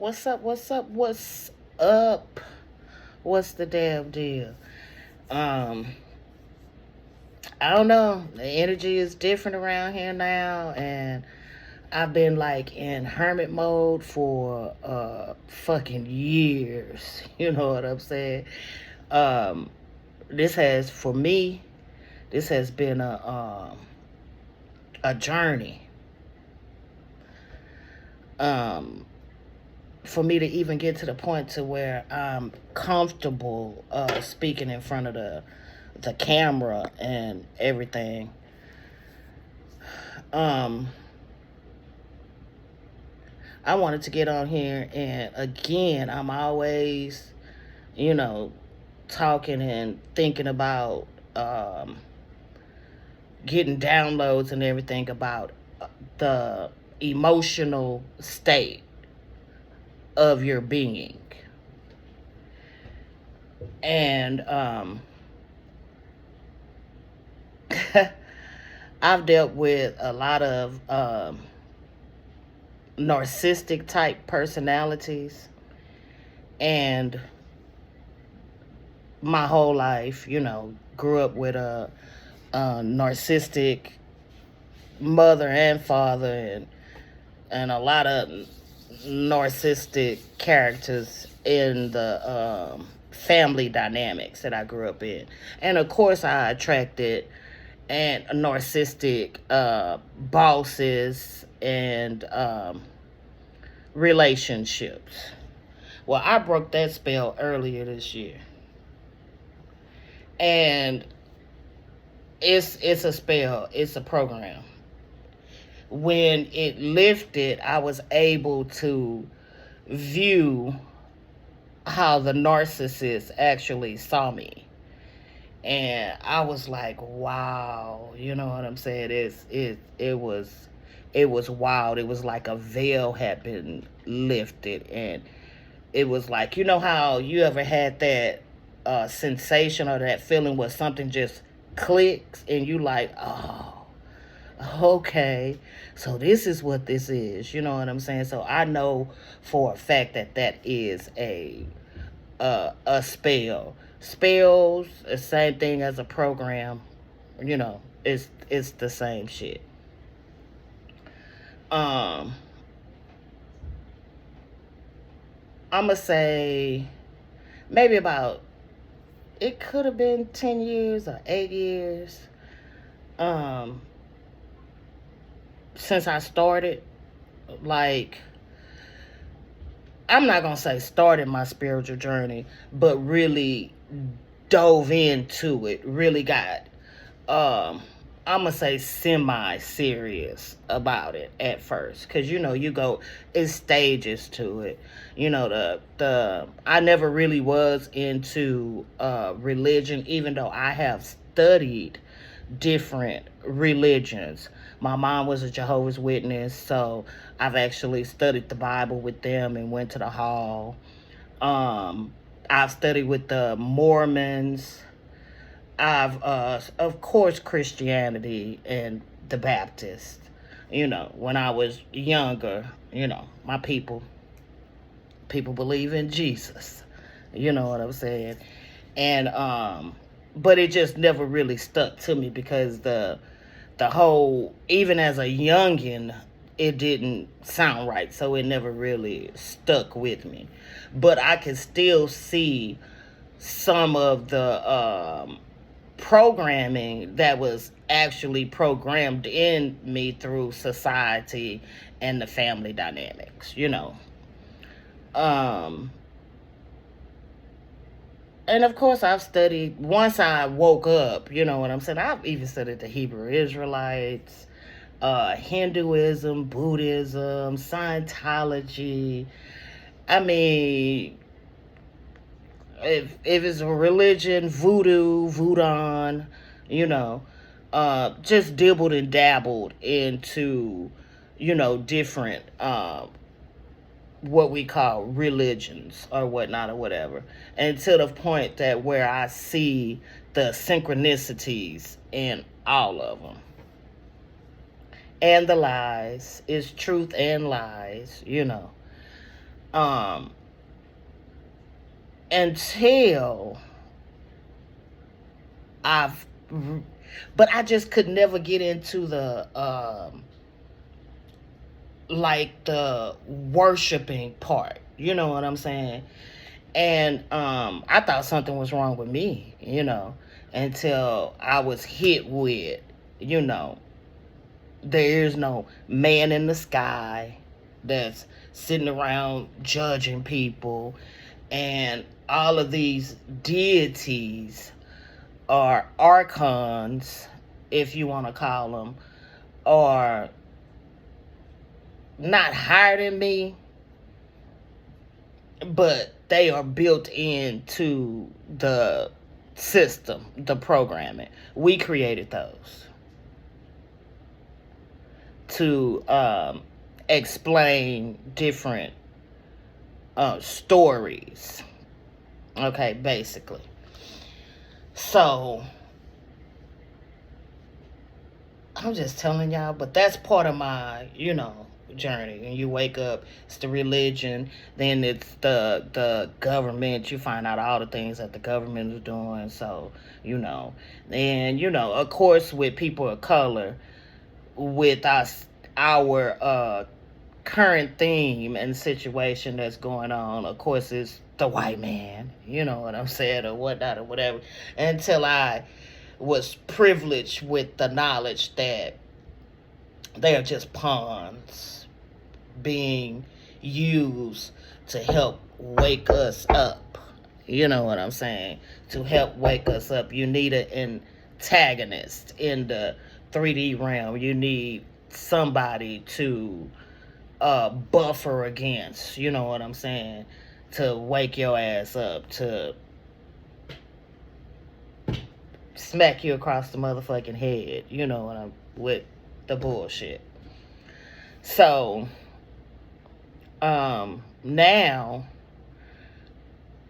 What's up? What's up? What's up? What's the damn deal? Um, I don't know. The energy is different around here now, and I've been like in hermit mode for fucking years. You know what I'm saying? Um, this has for me. This has been a journey. Um, for me to even get to the point to where I'm comfortable speaking in front of the camera and everything. Um, I wanted to get on here, and again, I'm always, you know, talking and thinking about getting downloads and everything about the emotional state of your being. And I've dealt with a lot of narcissistic type personalities, and my whole life, grew up with a narcissistic mother and father, and a lot of narcissistic characters in the family dynamics that I grew up in. And of course, I attracted and narcissistic bosses and relationships. Well, I broke that spell earlier this year, and it's a spell. It's a program. When it lifted, I was able to view how the narcissist actually saw me, and I was like, wow, you know what I'm saying? It was wild. It was like a veil had been lifted, and it was like, you know how you ever had that sensation or that feeling where something just clicks and you like, oh, okay, so this is what this is. You know what I'm saying? So I know for a fact that that is a spell. Spells, the same thing as a program. It's the same shit. Um, I'm gonna say maybe about, it could have been 10 years or 8 years. Um, since I started, like, I'm not gonna say started my spiritual journey, but really dove into it. Really got um I'm gonna say semi serious about it at first, because you go, it's stages to it. The I never really was into religion, even though I have studied different religions. My mom was a Jehovah's Witness, so I've actually studied the Bible with them and went to the hall. Um, I've studied with the Mormons. I've, of course, Christianity and the Baptist. When I was younger, my people believe in Jesus. You know what I'm saying? And but it just never really stuck to me, because the whole, even as a youngin, it didn't sound right, so it never really stuck with me. But I can still see some of the programming that was actually programmed in me through society and the family dynamics. Um, and of course, I've studied, once I woke up, you know what I'm saying? I've even studied the Hebrew Israelites, Hinduism, Buddhism, Scientology. I mean, if it's a religion, voodoo, you know, just dibbled and dabbled into, different what we call religions or whatnot or whatever, and to the point that where I see the synchronicities in all of them, and the lies is truth and lies. Um, until I've, but I just could never get into the, like the worshiping part. You know what I'm saying? And I thought something was wrong with me, until I was hit with, you know, there is no man in the sky that's sitting around judging people, and all of these deities or archons, if you want to call them, are not higher than me, but they are built into the system, the programming. We created those to explain different stories. Okay, basically. So I'm just telling y'all, but that's part of my, journey. And you wake up, it's the religion, then it's the government. You find out all the things that the government is doing. So, and of course, with people of color, with us, our current theme and situation that's going on, of course, is the white man. You know what I'm saying, or whatnot, or whatever. Until I was privileged with the knowledge that they are just pawns being used to help wake us up. You know what I'm saying? To help wake us up, you need an antagonist in the 3D realm. You need somebody to buffer against. You know what I'm saying? To wake your ass up, to smack you across the motherfucking head. You know what I'm with the bullshit. So now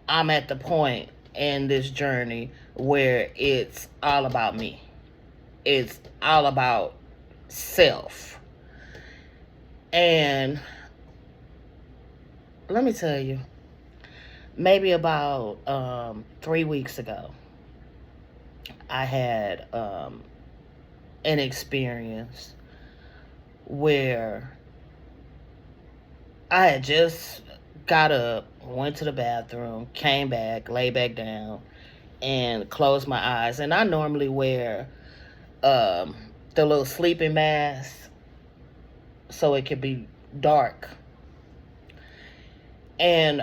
I'm at the point in this journey where it's all about me. It's all about self. And let me tell you, maybe about 3 weeks ago, I had an experience where I had just got up, went to the bathroom, came back, lay back down, and closed my eyes. And I normally wear the little sleeping mask so it could be dark. And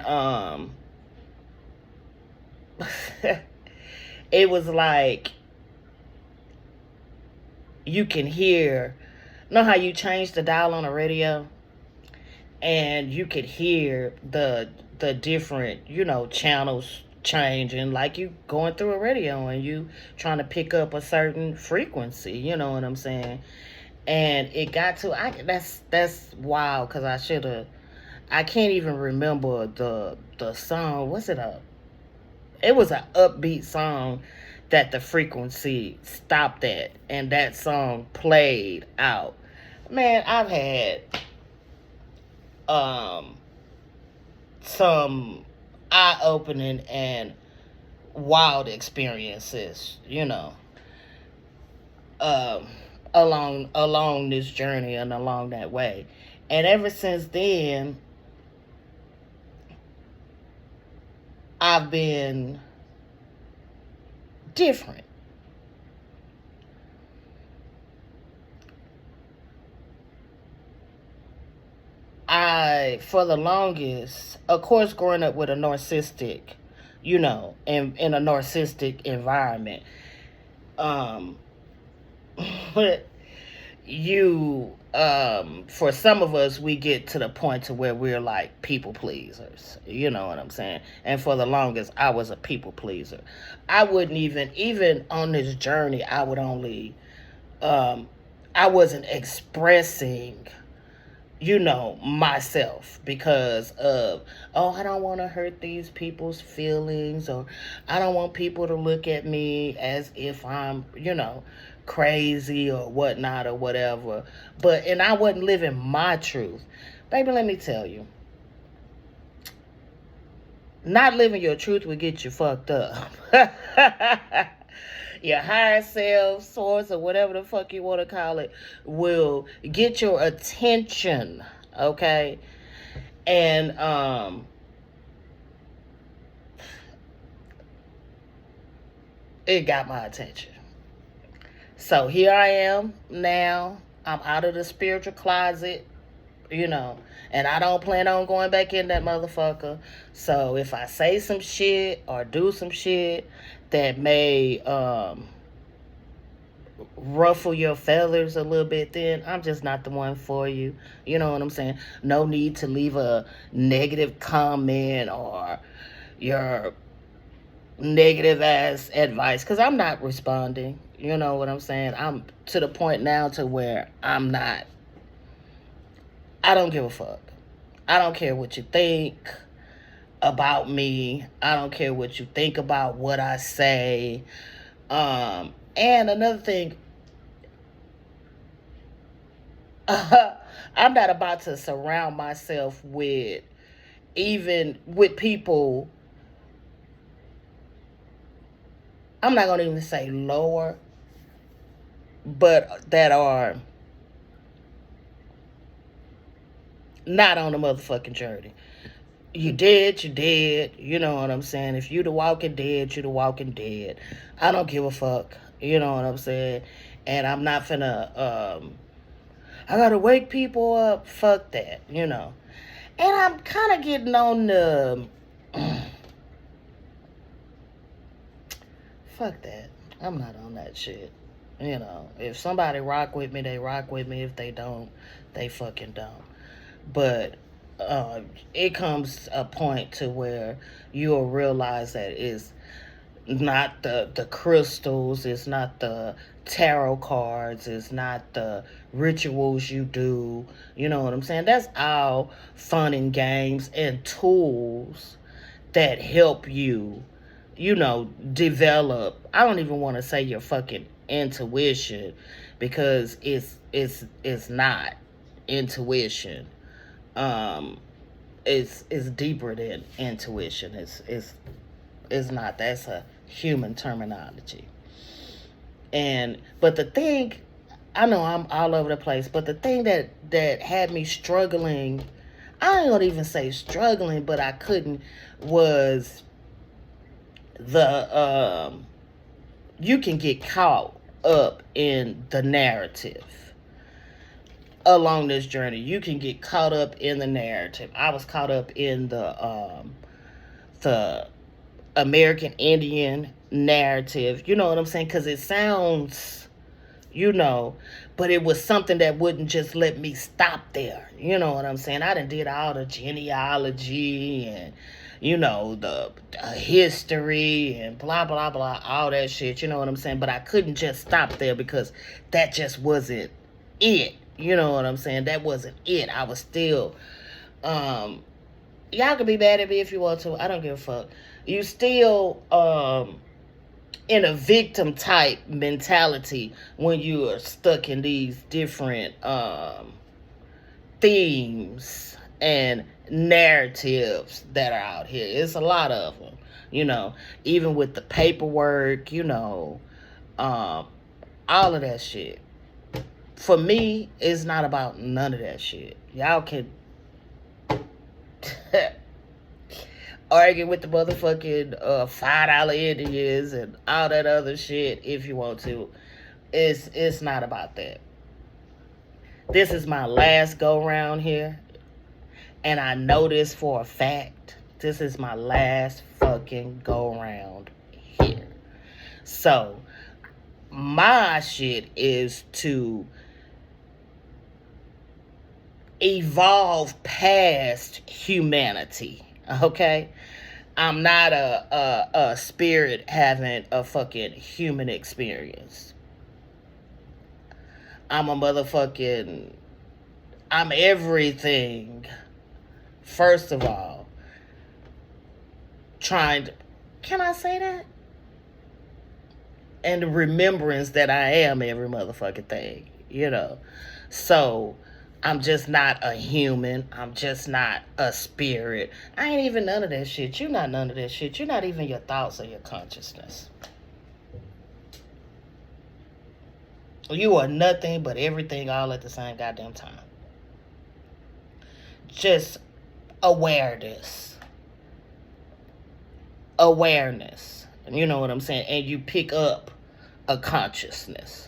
it was like you can hear, know how you change the dial on a radio and you could hear the different, channels changing, like you going through a radio and you trying to pick up a certain frequency, you know what I'm saying? And it got to, that's wild, because I can't even remember the song. It was an upbeat song that the frequency stopped at, and that song played out. Man, I've had some eye-opening and wild experiences, um, along this journey and along that way. And ever since then, I've been different. For the longest, of course, growing up with a narcissistic, in a narcissistic environment, um, for some of us, we get to the point to where we're like people pleasers. You know what I'm saying? And for the longest, I was a people pleaser. I wouldn't even on this journey, I wasn't expressing, myself, because of, oh, I don't want to hurt these people's feelings, or I don't want people to look at me as if I'm, crazy or whatnot or whatever. And I wasn't living my truth. Baby, let me tell you, Not living your truth will get you fucked up. Your higher self, source, or whatever the fuck you want to call it, will get your attention. Okay? And it got my attention. So here I am now. I'm out of the spiritual closet, you know, and I don't plan on going back in that motherfucker. So if I say some shit or do some shit that may ruffle your feathers a little bit, then I'm just not the one for you. You know what I'm saying? No need to leave a negative comment or your negative ass advice, because I'm not responding. You know what I'm saying? I'm to the point now to where I don't give a fuck. I don't care what you think about me. I don't care what you think about what I say. And another thing, I'm not about to surround myself with, even with people, I'm not going to even say lower, but that are not on the motherfucking journey. You dead, you dead. You know what I'm saying? If you the walking dead, you the walking dead. I don't give a fuck. You know what I'm saying? And I'm not finna, I gotta wake people up. Fuck that, you know. And I'm kind of getting on the, fuck that. I'm not on that shit. You know, if somebody rock with me, they rock with me. If they don't, they fucking don't. But it comes a point to where you'll realize that it's not the crystals, it's not the tarot cards, it's not the rituals you do. You know what I'm saying? That's all fun and games and tools that help you, you know, develop. I don't even want to say your fucking intuition, because it's not intuition. Um, it's deeper than intuition. It's not. That's a human terminology. And but the thing, I know I'm all over the place, but the thing that had me struggling, I don't even say struggling, but I couldn't, was the you can get caught up in the narrative along this journey. You can get caught up in the narrative. I was caught up in the American Indian narrative. You know what I'm saying? Because it sounds, you know, but it was something that wouldn't just let me stop there. You know what I'm saying? I done did all the genealogy and, you know, the history and blah, blah, blah, all that shit. You know what I'm saying? But I couldn't just stop there, because that just wasn't it. You know what I'm saying? That wasn't it. I was still, y'all can be mad at me if you want to. I don't give a fuck. You still, in a victim type mentality when you are stuck in these different, themes and narratives that are out here. It's a lot of them, you know, even with the paperwork, you know, all of that shit. For me, it's not about none of that shit. Y'all can argue with the motherfucking $5 Indians and all that other shit if you want to. It's not about that. This is my last go round here, and I know this for a fact. This is my last fucking go round here. So my shit is to evolve past humanity. Okay? I'm not a spirit having a fucking human experience. I'm I'm everything. First of all, trying to, can I say that? And the remembrance that I am every motherfucking thing, you know. So, I'm just not a human. I'm just not a spirit. I ain't even none of that shit. You're not none of that shit. You're not even your thoughts or your consciousness. You are nothing but everything all at the same goddamn time. Just awareness. Awareness. You know what I'm saying? And you pick up a consciousness.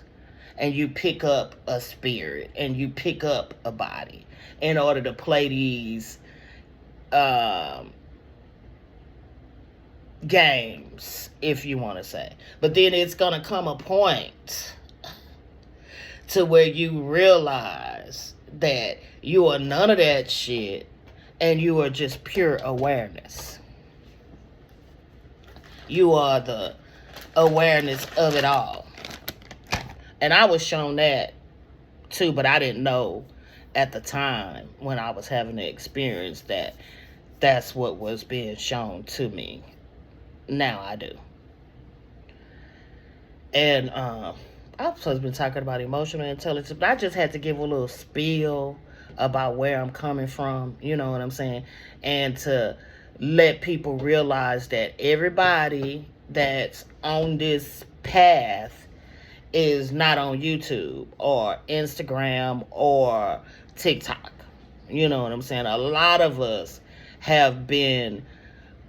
And you pick up a spirit. And you pick up a body. In order to play these games, if you want to say. But then it's going to come a point to where you realize that you are none of that shit and you are just pure awareness. You are the awareness of it all. And I was shown that too, but I didn't know at the time when I was having the experience that that's what was being shown to me. Now I do. And I've supposed to be talking about emotional intelligence, but I just had to give a little spiel about where I'm coming from, you know what I'm saying? And to let people realize that everybody that's on this path is not on YouTube or Instagram or TikTok. You know what I'm saying? A lot of us have been,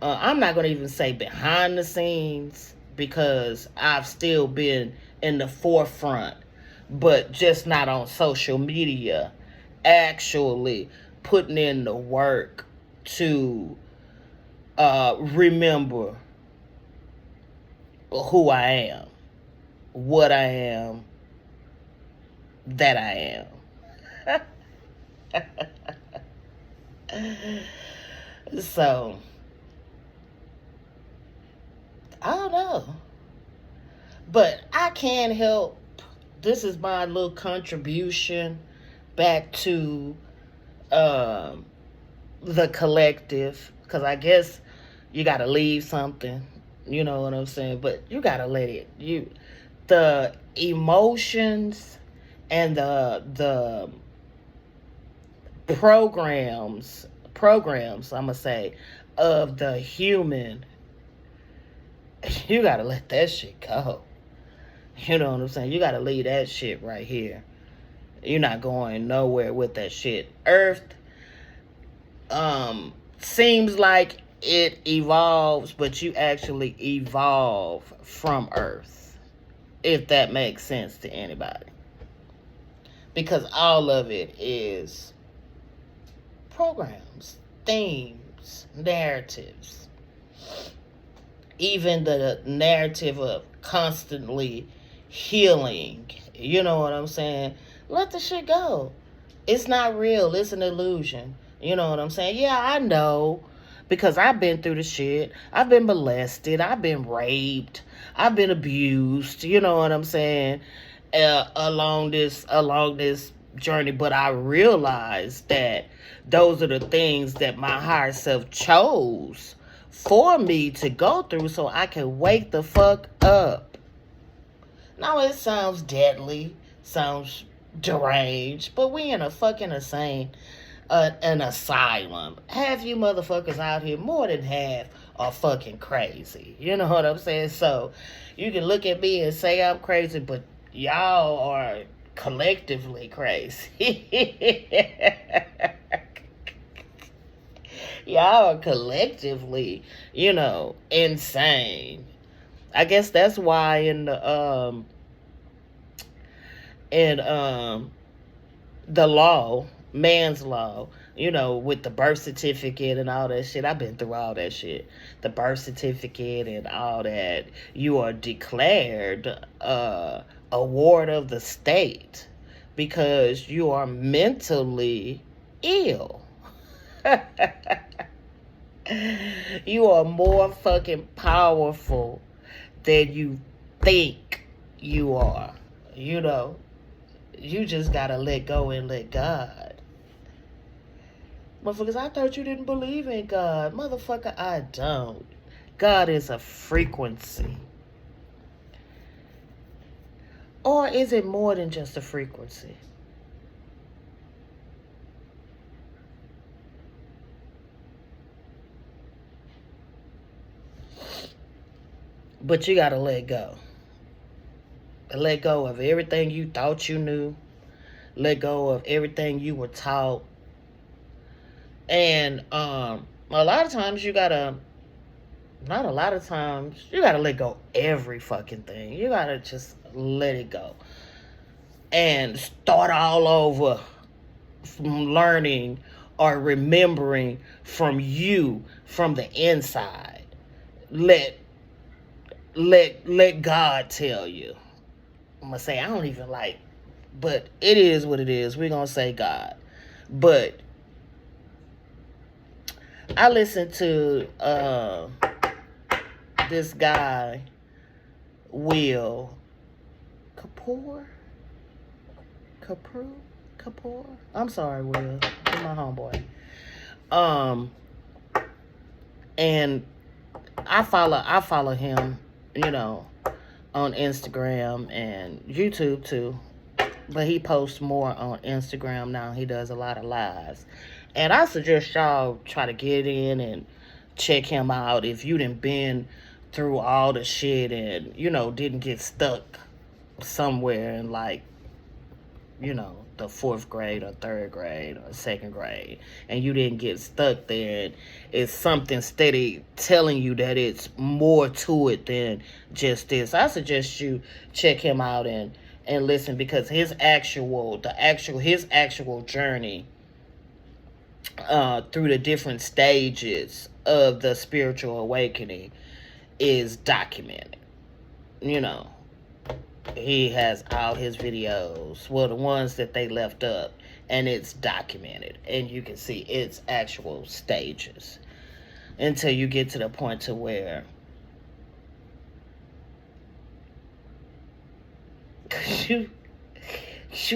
I'm not going to even say behind the scenes because I've still been in the forefront, but just not on social media, actually putting in the work to remember who I am, what I am, that I am. So, I don't know. But I can't help. This is my little contribution back to the collective. Because I guess you got to leave something. You know what I'm saying? But you got to let it. The emotions and the programs, I'm going to say, of the human, you got to let that shit go. You know what I'm saying? You got to leave that shit right here. You're not going nowhere with that shit. Earth seems like it evolves, but you actually evolve from Earth, if that makes sense to anybody. Because all of it is programs, themes, narratives. Even the narrative of constantly healing. You know what I'm saying? Let the shit go. It's not real. It's an illusion. You know what I'm saying? Yeah, I know. Because I've been through the shit. I've been molested. I've been raped. I've been abused. You know what I'm saying? Along this journey. But I realized that those are the things that my higher self chose for me to go through so I can wake the fuck up. Now it sounds deadly, sounds deranged, but we in a fucking an asylum. Half you motherfuckers out here, more than half, are fucking crazy. You know what I'm saying? So you can look at me and say I'm crazy, but y'all are collectively crazy. Y'all are collectively, insane. I guess that's why in the law, man's law, with the birth certificate and all that shit. I've been through all that shit. The birth certificate and all that. You are declared a ward of the state because you are mentally ill. You are more fucking powerful than you think you are. You just gotta let go and let God. Motherfuckers, I thought you didn't believe in God. Motherfucker, I don't. God is a frequency. Or is it more than just a frequency? But you gotta let go. Let go of everything you thought you knew. Let go of everything you were taught. And a lot of times you gotta, not a lot of times, you gotta let go every fucking thing. You gotta just let it go. And start all over from learning or remembering from you, from the inside. Let let God tell you. I'm gonna say I don't even like, but it is what it is. We're gonna say God. But I listened to this guy, Will Kapoor. Kapoor. I'm sorry, Will. He's my homeboy. Um and I follow him, you know, on Instagram and YouTube too. But he posts more on Instagram now. He does a lot of lives. And I suggest y'all try to get in and check him out if you done been through all the shit and, you know, didn't get stuck somewhere in like, you know, the fourth grade or third grade or second grade, and you didn't get stuck there, and it's something steady telling you that it's more to it than just this. I suggest you check him out and listen, because his actual journey through the different stages of the spiritual awakening is documented. You know, he has all his videos, well, the ones that they left up, and it's documented, and you can see its actual stages until you get to the point to where you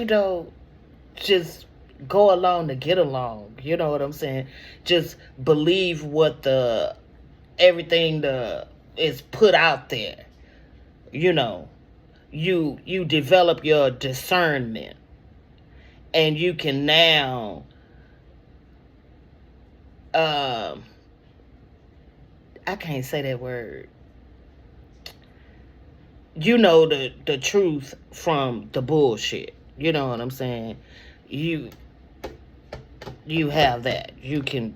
don't just go along to get along. You know what I'm saying? Just believe what the everything the is put out there. You know, you develop your discernment, and you can now I can't say that word. You know the truth from the bullshit. You know what I'm saying? You you have that. You can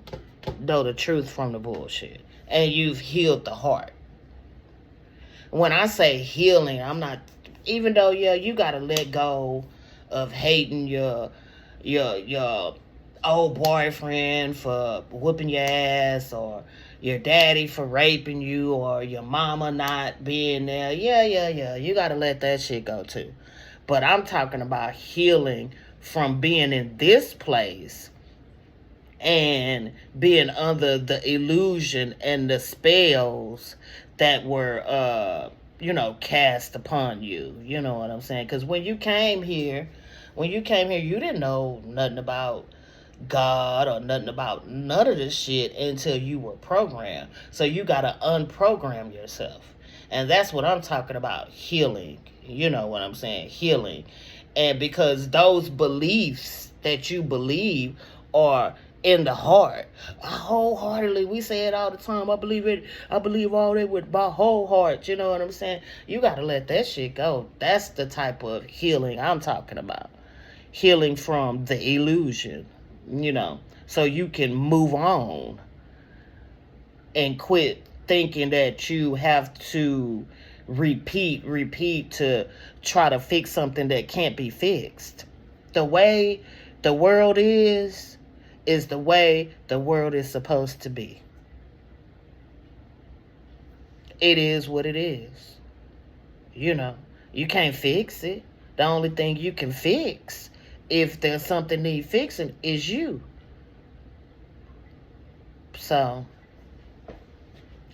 know the truth from the bullshit. And you've healed the heart. When I say healing, I'm not, even though, yeah, you gotta let go of hating your old boyfriend for whooping your ass, or your daddy for raping you, or your mama not being there. Yeah. You gotta let that shit go too. But I'm talking about healing from being in this place and being under the illusion and the spells that were cast upon you. You know what I'm saying? Because when you came here, you didn't know nothing about God or nothing about none of this shit until you were programmed. So you got to unprogram yourself. And that's what I'm talking about, healing. You know what I'm saying? Healing. And because those beliefs that you believe are in the heart. Wholeheartedly, we say it all the time. I believe all that with my whole heart. You know what I'm saying? You got to let that shit go. That's the type of healing I'm talking about. Healing from the illusion, so you can move on and quit thinking that you have to repeat to try to fix something that can't be fixed. The way the world is the way the world is supposed to be. It is what it is. You can't fix it. The only thing you can fix, if there's something need fixing, is you. So,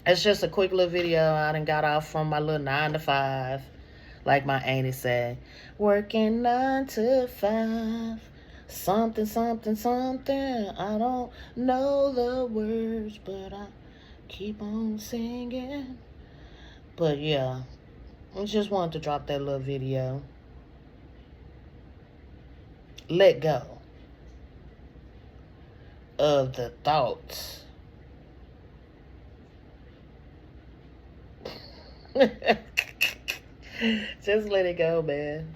it's just a quick little video. I done got off from my little 9 to 5. Like my auntie said, working 9 to 5. Something. I don't know the words, but I keep on singing. But yeah, I just wanted to drop that little video. Let go of the thoughts Just let it go, man.